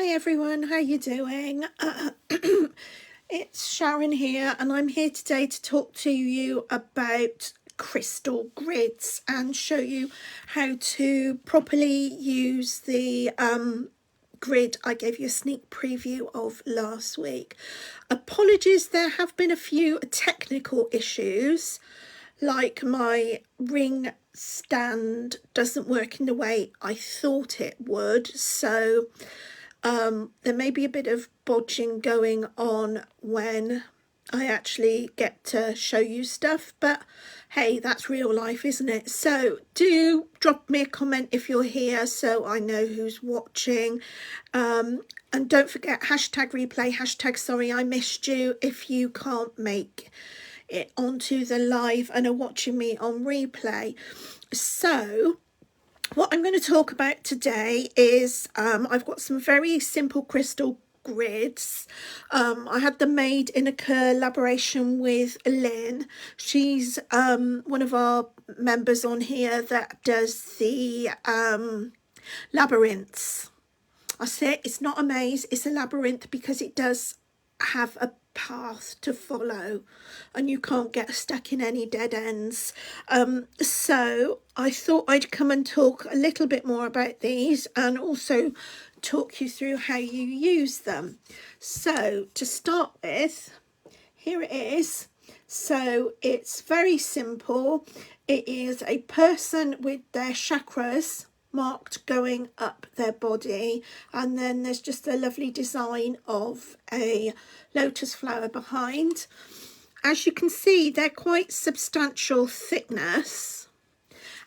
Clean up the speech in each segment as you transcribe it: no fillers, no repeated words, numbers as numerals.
Hi everyone, how you doing? It's Sharon here, and I'm here today to talk to you about crystal grids and show you how to properly use the grid I gave you a sneak preview of last week. Apologies, there have been a few technical issues, like my ring stand doesn't work in the way I thought it would, so there may be a bit of bodging going on when I actually get to show you stuff, but hey, that's real life, isn't it? So do drop me a comment if you're here so I know who's watching. And don't forget, hashtag replay, hashtag sorry I missed you if you can't make it onto the live and are watching me on replay. So what I'm going to talk about today is I've got some very simple crystal grids. I had them made in a collaboration with Lynn. She's one of our members on here that does the labyrinths. I say it's not a maze, it's a labyrinth because it does have a path to follow and you can't get stuck in any dead ends. So I thought I'd come and talk a little bit more about these and also talk you through how you use them. So to start with, here it is. So it's very simple. It is a person with their chakras marked going up their body, and then there's just a lovely design of a lotus flower behind. As you can see, they're quite substantial thickness,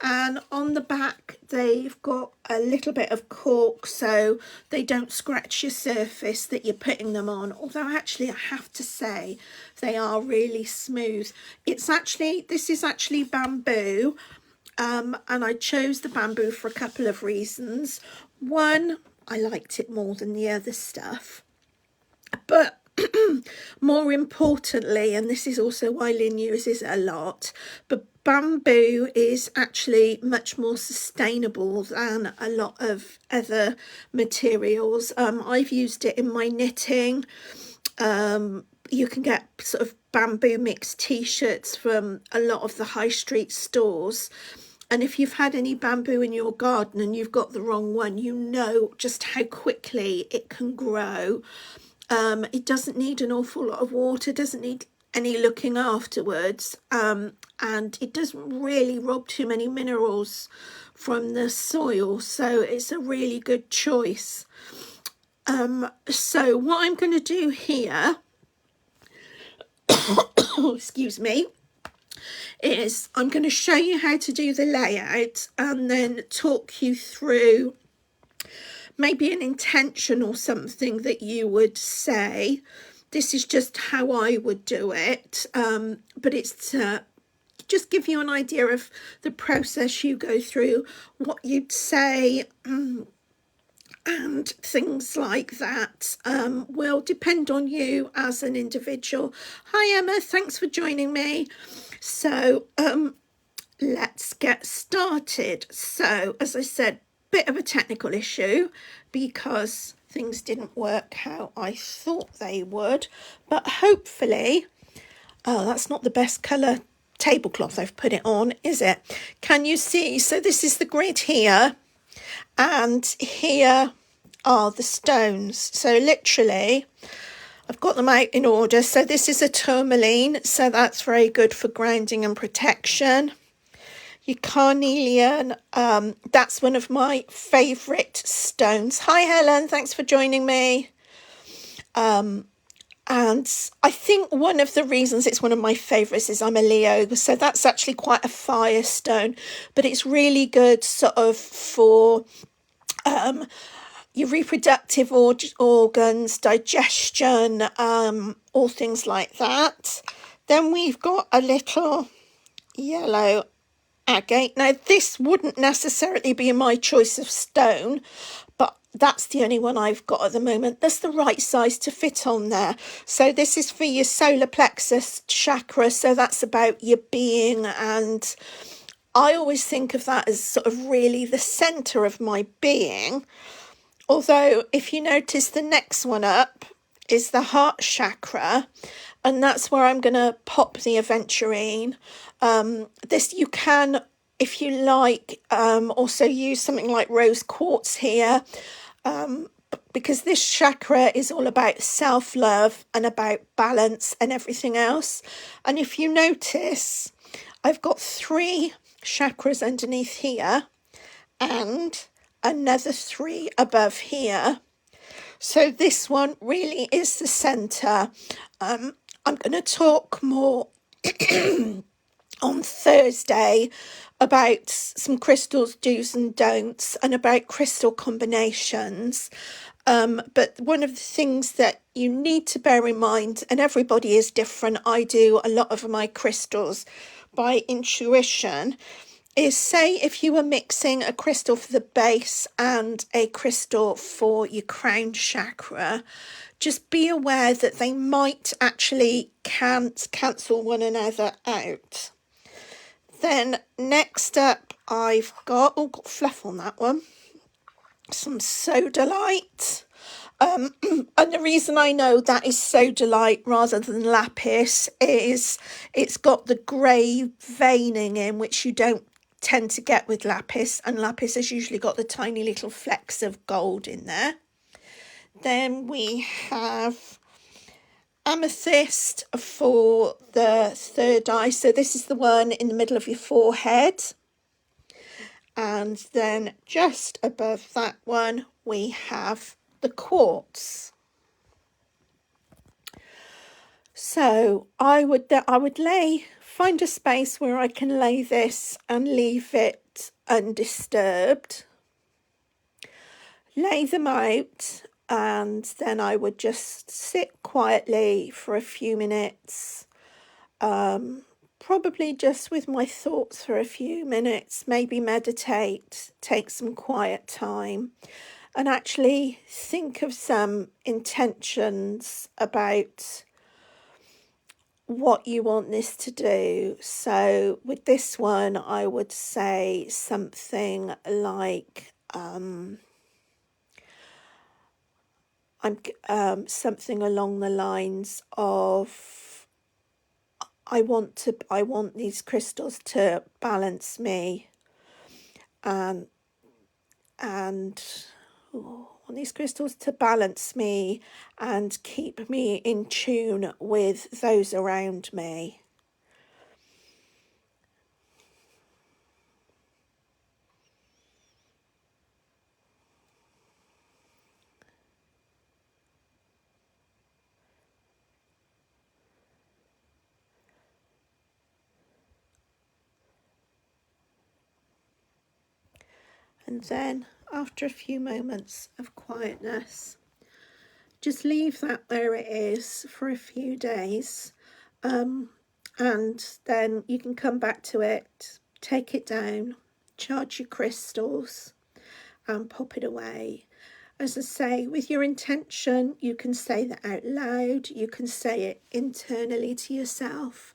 and on the back they've got a little bit of cork so they don't scratch your surface that you're putting them on, although actually I have to say they are really smooth. This is actually bamboo. And I chose the bamboo for a couple of reasons. One, I liked it more than the other stuff, but more importantly, and this is also why Lynn uses it a lot, but bamboo is actually much more sustainable than a lot of other materials. I've used it in my knitting. You can get sort of bamboo mixed t-shirts from a lot of the high street stores. And if you've had any bamboo in your garden and you've got the wrong one, you know just how quickly it can grow. It doesn't need an awful lot of water, doesn't need any looking afterwards. And it doesn't really rob too many minerals from the soil. So it's a really good choice. So what I'm going to do here, excuse me, is I'm going to show you how to do the layout and then talk you through maybe an intention or something that you would say. This is just how I would do it, but it's to just give you an idea of the process you go through, what you'd say, and things like that will depend on you as an individual. Hi Emma, thanks for joining me. So let's get started. So as I said, bit of a technical issue because things didn't work how I thought they would, but hopefully, oh, that's not the best colour tablecloth I've put it on, is it? Can you see? So this is the grid here, and here are the stones. So literally I've got them out in order. So this is a tourmaline, so that's very good for grounding and protection. Your carnelian, that's one of my favourite stones. Hi Helen, thanks for joining me. And I think one of the reasons it's one of my favourites is I'm a Leo, so that's actually quite a fire stone, but it's really good sort of for your reproductive organs, digestion, all things like that. Then we've got a little yellow agate. Now this wouldn't necessarily be my choice of stone, but that's the only one I've got at the moment. That's the right size to fit on there. So this is for your solar plexus chakra, so that's about your being, and I always think of that as sort of really the centre of my being. Although if you notice, the next one up is the heart chakra, and that's where I'm going to pop the aventurine. This you can, if you like, also use something like rose quartz here, because this chakra is all about self-love and about balance and everything else. And if you notice, I've got 3 chakras underneath here and another 3 above here. So this one really is the center. I'm going to talk more on Thursday about some crystals do's and don'ts and about crystal combinations. But one of the things that you need to bear in mind, and everybody is different, I do a lot of my crystals by intuition, is say if you were mixing a crystal for the base and a crystal for your crown chakra, just be aware that they might actually cancel one another out. Then next up I've got, got fluff on that one, some Sodalite. And the reason I know that is Sodalite rather than lapis is it's got the grey veining in, which you don't tend to get with lapis, and lapis has usually got the tiny little flecks of gold in there. Then we have amethyst for the third eye, so this is the one in the middle of your forehead, and then just above that one we have the quartz. So I would find a space where I can lay this and leave it undisturbed, lay them out, and then I would just sit quietly for a few minutes, probably just with my thoughts for a few minutes, maybe meditate, take some quiet time, and actually think of some intentions about what you want this to do. So with this one, I would say something like something along the lines of I want these crystals to balance me, and want these crystals to balance me and keep me in tune with those around me. And then after a few moments of quietness, just leave that where it is for a few days, and then you can come back to it, take it down, charge your crystals and pop it away. As I say, with your intention, you can say that out loud, you can say it internally to yourself,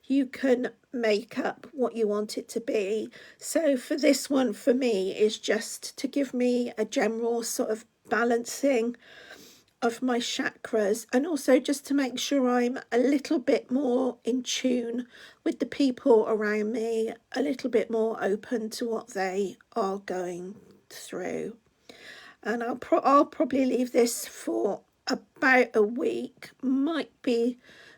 you can make up what you want it to be. So for this one, for me, is just to give me a general sort of balancing of my chakras, and also just to make sure I'm a little bit more in tune with the people around me, a little bit more open to what they are going through. And I'll probably leave this for about a week, might be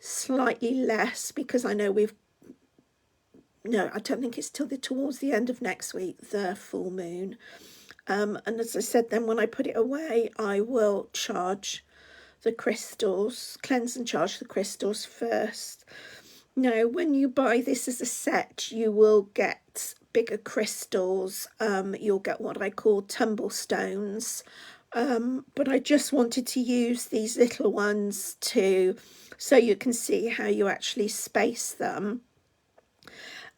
slightly less, because I know I don't think it's till towards the end of next week, the full moon. And as I said, then when I put it away, I will charge the crystals, cleanse and charge the crystals first. Now, when you buy this as a set, you will get bigger crystals. You'll get what I call tumble stones. But I just wanted to use these little ones so you can see how you actually space them.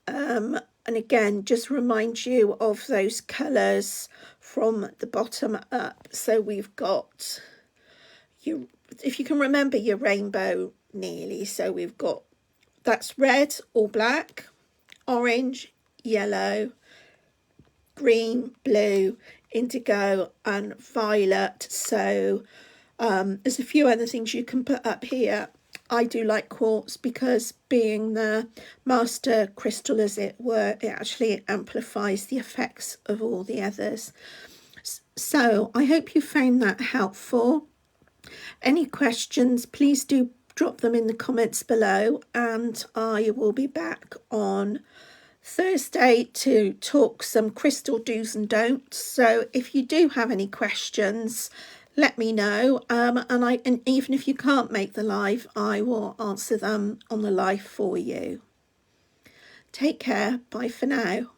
And again, just remind you of those colours from the bottom up. So we've got if you can remember your rainbow nearly, so we've got, that's red or black, orange, yellow, green, blue, indigo and violet. So there's a few other things you can put up here. I do like quartz because being the master crystal, as it were, it actually amplifies the effects of all the others. So I hope you found that helpful. Any questions, please do drop them in the comments below, and I will be back on Thursday to talk some crystal do's and don'ts. So if you do have any questions, let me know, and even if you can't make the live, I will answer them on the live for you. Take care. Bye for now.